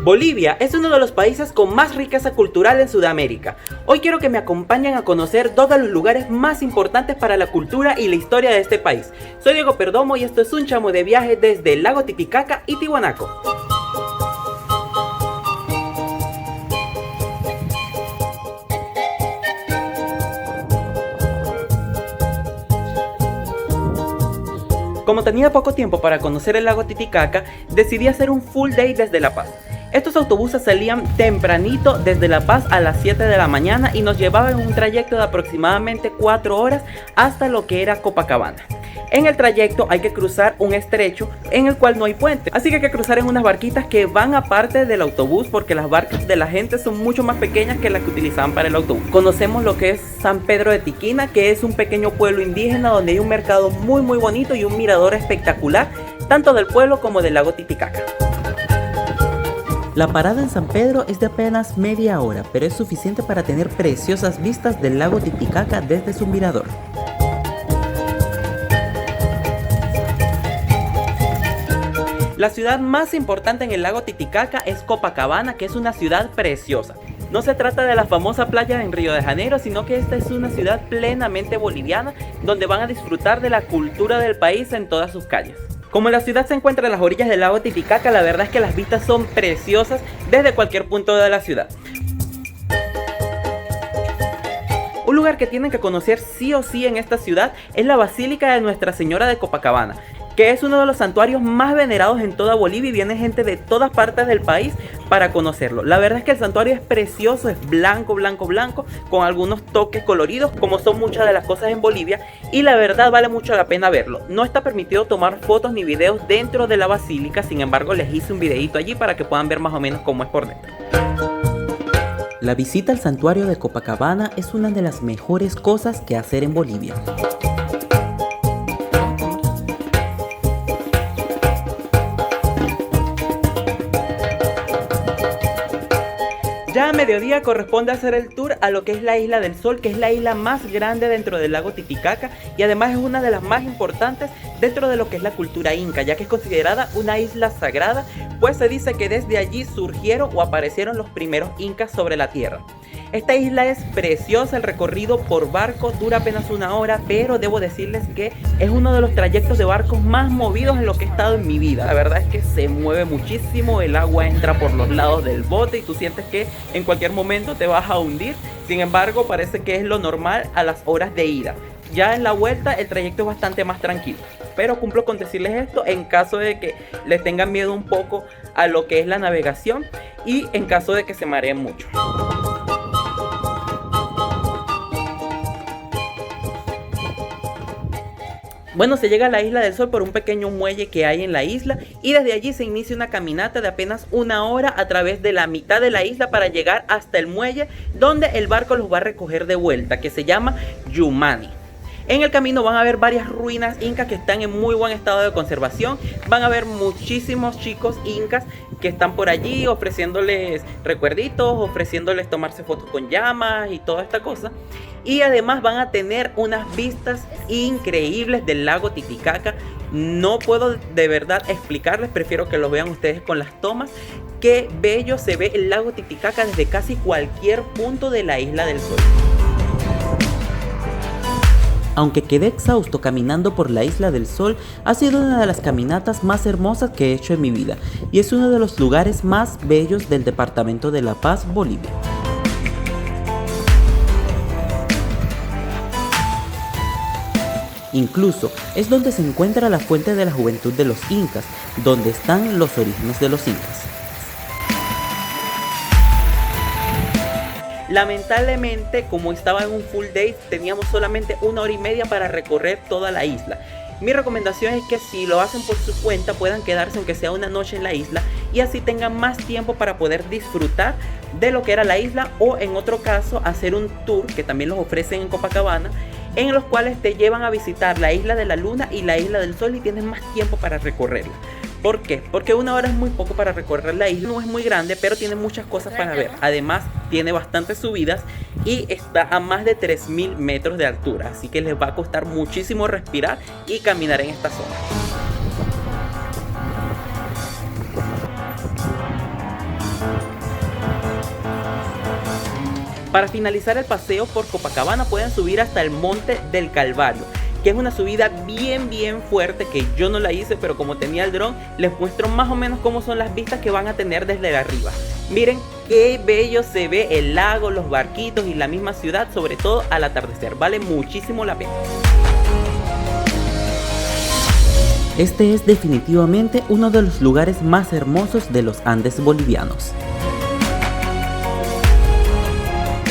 Bolivia es uno de los países con más riqueza cultural en Sudamérica. Hoy quiero que me acompañen a conocer todos los lugares más importantes para la cultura y la historia de este país. Soy Diego Perdomo y esto es un chamo de viaje desde el lago Titicaca y Tiwanaku. Como tenía poco tiempo para conocer el lago Titicaca, decidí hacer un full day desde La Paz. Estos autobuses salían tempranito desde La Paz a las 7 de la mañana y nos llevaban en un trayecto de aproximadamente 4 horas hasta lo que era Copacabana. En el trayecto hay que cruzar un estrecho en el cual no hay puente, así que hay que cruzar en unas barquitas que van aparte del autobús porque las barcas de la gente son mucho más pequeñas que las que utilizaban para el autobús. Conocemos lo que es San Pedro de Tiquina, que es un pequeño pueblo indígena donde hay un mercado muy bonito y un mirador espectacular, tanto del pueblo como del lago Titicaca. La parada en San Pedro es de apenas media hora, pero es suficiente para tener preciosas vistas del lago Titicaca desde su mirador. La ciudad más importante en el lago Titicaca es Copacabana, que es una ciudad preciosa. No se trata de la famosa playa en Río de Janeiro, sino que esta es una ciudad plenamente boliviana, donde van a disfrutar de la cultura del país en todas sus calles. Como la ciudad se encuentra a las orillas del lago Titicaca, la verdad es que las vistas son preciosas desde cualquier punto de la ciudad. Un lugar que tienen que conocer sí o sí en esta ciudad es la Basílica de Nuestra Señora de Copacabana, que es uno de los santuarios más venerados en toda Bolivia y viene gente de todas partes del país para conocerlo. La verdad es que el santuario es precioso, es blanco, con algunos toques coloridos, como son muchas de las cosas en Bolivia, y la verdad vale mucho la pena verlo. No está permitido tomar fotos ni videos dentro de la basílica, sin embargo les hice un videito allí para que puedan ver más o menos cómo es por dentro. La visita al santuario de Copacabana es una de las mejores cosas que hacer en Bolivia. Ya a mediodía corresponde hacer el tour a lo que es la Isla del Sol, que es la isla más grande dentro del lago Titicaca y además es una de las más importantes dentro de lo que es la cultura inca, ya que es considerada una isla sagrada, pues se dice que desde allí surgieron o aparecieron los primeros incas sobre la tierra. Esta isla es preciosa, el recorrido por barco dura apenas 1 hora, pero debo decirles que es uno de los trayectos de barcos más movidos en lo que he estado en mi vida. La verdad es que se mueve muchísimo, el agua entra por los lados del bote y tú sientes que en cualquier momento te vas a hundir. Sin embargo, parece que es lo normal a las horas de ida. Ya en la vuelta el trayecto es bastante más tranquilo, pero cumplo con decirles esto en caso de que les tengan miedo un poco a lo que es la navegación y en caso de que se mareen mucho. Bueno, se llega a la Isla del Sol por un pequeño muelle que hay en la isla y desde allí se inicia una caminata de apenas 1 hora a través de la mitad de la isla para llegar hasta el muelle donde el barco los va a recoger de vuelta, que se llama Yumani. En el camino van a ver varias ruinas incas que están en muy buen estado de conservación. Van a ver muchísimos chicos incas que están por allí ofreciéndoles recuerditos, ofreciéndoles tomarse fotos con llamas y toda esta cosa. Y además van a tener unas vistas increíbles del lago Titicaca. No puedo de verdad explicarles, prefiero que lo vean ustedes con las tomas. Qué bello se ve el lago Titicaca desde casi cualquier punto de la Isla del Sol. Aunque quedé exhausto caminando por la Isla del Sol, ha sido una de las caminatas más hermosas que he hecho en mi vida y es uno de los lugares más bellos del departamento de La Paz, Bolivia. Incluso es donde se encuentra la fuente de la juventud de los incas, donde están los orígenes de los incas. Lamentablemente, como estaba en un full day, teníamos solamente 1 hora y media para recorrer toda la isla. Mi recomendación es que si lo hacen por su cuenta puedan quedarse aunque sea 1 noche en la isla y así tengan más tiempo para poder disfrutar de lo que era la isla, o en otro caso hacer un tour que también los ofrecen en Copacabana, en los cuales te llevan a visitar la Isla de la Luna y la Isla del Sol y tienes más tiempo para recorrerla. ¿Por qué? Porque 1 hora es muy poco para recorrer la isla, no es muy grande, pero tiene muchas cosas para ver. Además, tiene bastantes subidas y está a más de 3000 metros de altura, así que les va a costar muchísimo respirar y caminar en esta zona. Para finalizar el paseo por Copacabana pueden subir hasta el Monte del Calvario, que es una subida bien fuerte, que yo no la hice, pero como tenía el dron les muestro más o menos cómo son las vistas que van a tener desde arriba. Miren qué bello se ve el lago, los barquitos y la misma ciudad, sobre todo al atardecer. Vale muchísimo la pena. Este es definitivamente uno de los lugares más hermosos de los Andes bolivianos.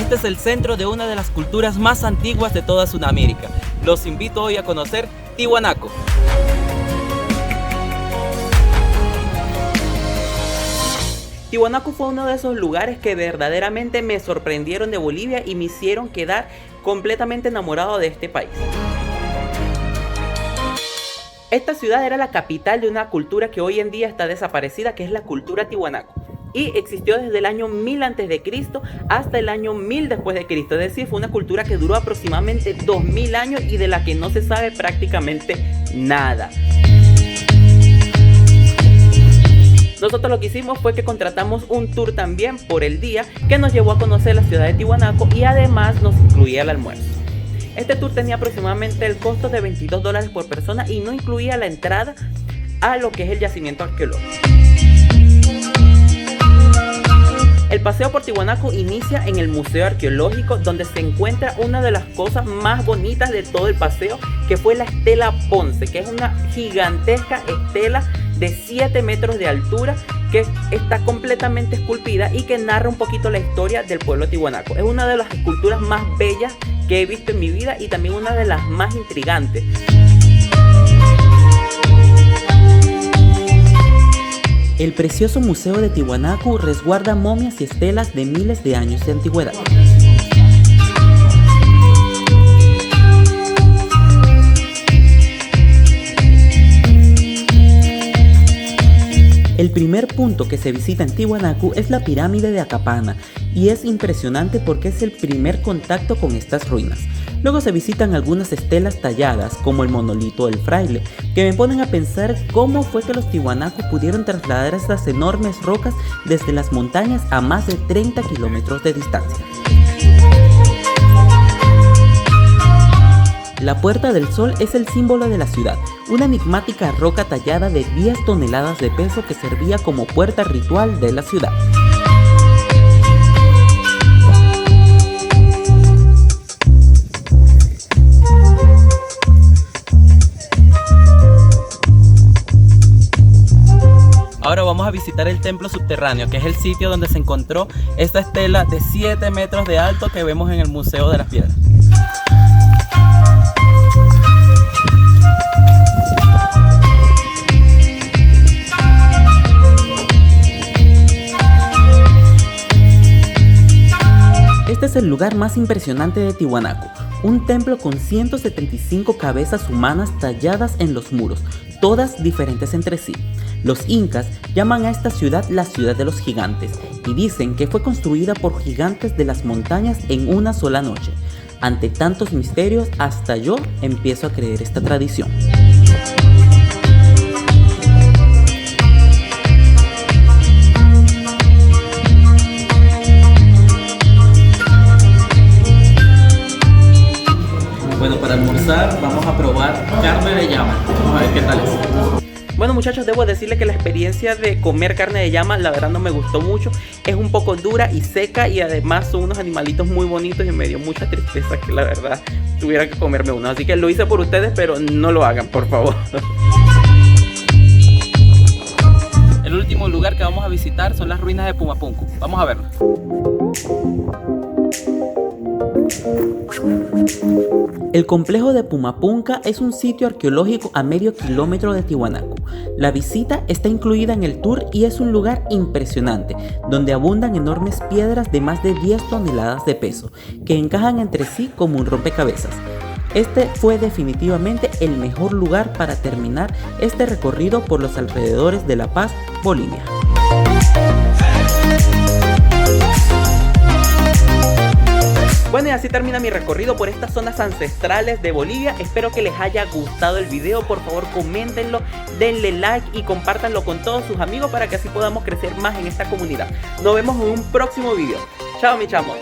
Este es el centro de una de las culturas más antiguas de toda Sudamérica. Los invito hoy a conocer Tiwanaku. Tiwanaku fue uno de esos lugares que verdaderamente me sorprendieron de Bolivia y me hicieron quedar completamente enamorado de este país. Esta ciudad era la capital de una cultura que hoy en día está desaparecida, que es la cultura Tiwanaku. Y existió desde el año 1000 a.C. hasta el año 1000 después de Cristo. Es decir, fue una cultura que duró aproximadamente 2000 años y de la que no se sabe prácticamente nada. Nosotros lo que hicimos fue que contratamos un tour también por el día que nos llevó a conocer la ciudad de Tiwanaku y además nos incluía el almuerzo. Este tour tenía aproximadamente el costo de $22 por persona y no incluía la entrada a lo que es el yacimiento arqueológico. El paseo por Tiwanaku inicia en el Museo Arqueológico, donde se encuentra una de las cosas más bonitas de todo el paseo, que fue la Estela Ponce, que es una gigantesca estela de 7 metros de altura que está completamente esculpida y que narra un poquito la historia del pueblo Tiwanaku. Es una de las esculturas más bellas que he visto en mi vida y también una de las más intrigantes. El precioso Museo de Tiwanaku resguarda momias y estelas de miles de años de antigüedad. El primer punto que se visita en Tiwanaku es la pirámide de Acapana, y es impresionante porque es el primer contacto con estas ruinas. Luego se visitan algunas estelas talladas, como el monolito del fraile, que me ponen a pensar cómo fue que los Tiwanaku pudieron trasladar estas enormes rocas desde las montañas a más de 30 kilómetros de distancia. La Puerta del Sol es el símbolo de la ciudad, una enigmática roca tallada de 10 toneladas de peso que servía como puerta ritual de la ciudad. Ahora vamos a visitar el templo subterráneo, que es el sitio donde se encontró esta estela de 7 metros de alto que vemos en el Museo de las Piedras. Este es el lugar más impresionante de Tiwanaku, un templo con 175 cabezas humanas talladas en los muros, todas diferentes entre sí. Los incas llaman a esta ciudad la ciudad de los gigantes y dicen que fue construida por gigantes de las montañas en una sola noche. Ante tantos misterios, hasta yo empiezo a creer esta tradición. Bueno, para almorzar vamos a probar carne de llama. Vamos a ver qué tal es. Bueno muchachos, debo decirles que la experiencia de comer carne de llama la verdad no me gustó mucho. Es un poco dura y seca y además son unos animalitos muy bonitos y me dio mucha tristeza que la verdad tuviera que comerme uno. Así que lo hice por ustedes, pero no lo hagan, por favor. El último lugar que vamos a visitar son las ruinas de Pumapunku. Vamos a verlo. El complejo de Pumapunka es un sitio arqueológico a medio kilómetro de Tiwanaku. La visita está incluida en el tour y es un lugar impresionante, donde abundan enormes piedras de más de 10 toneladas de peso, que encajan entre sí como un rompecabezas. Este fue definitivamente el mejor lugar para terminar este recorrido por los alrededores de La Paz, Bolivia. Bueno, y así termina mi recorrido por estas zonas ancestrales de Bolivia. Espero que les haya gustado el video. Por favor, coméntenlo, denle like y compártanlo con todos sus amigos para que así podamos crecer más en esta comunidad. Nos vemos en un próximo video. Chao, mi chamos.